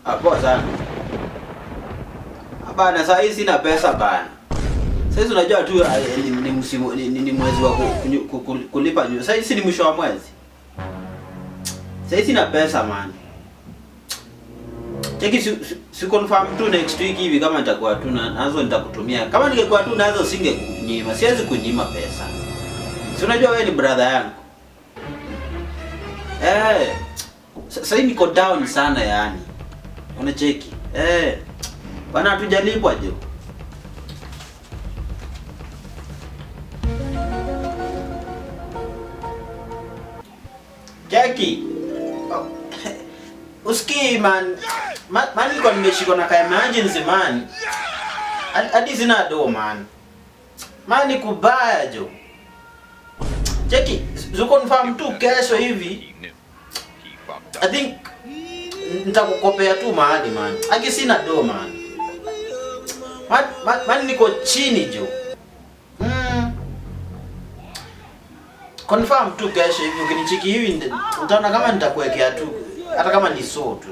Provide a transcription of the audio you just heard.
Poa sana. Bana sasa hizi sina pesa bana. Sasa unajua tu ni msimu ni mwezi wa kulipa nyumba. Sasa hizi ni mwisho wa mwezi. Sasa hizi sina pesa man. Cheki si confirm tu next week hivi kama nitakuwa tu nazo nitakutumia. Kama ningekuwa tu nazo singekunyima. Siwezi kunyima pesa. Si unajua wewe ni brother yangu. Sasa hivi niko down sana yani. Unacheki. Bana hatujalipwa je. Jackie. Usikii man. Man niko nimeshikwa na emergency man. Hadi sina do man. Man ni kubaya jo. Jackie, confirm tu kesho hivi. I think nitakukopea tu mahali man. Aki sina do man. Man niko chini jo. Confirm tu kesho hivi ukinichiki hivi utaona kama nitakuwekea tu hata kama ni so tu.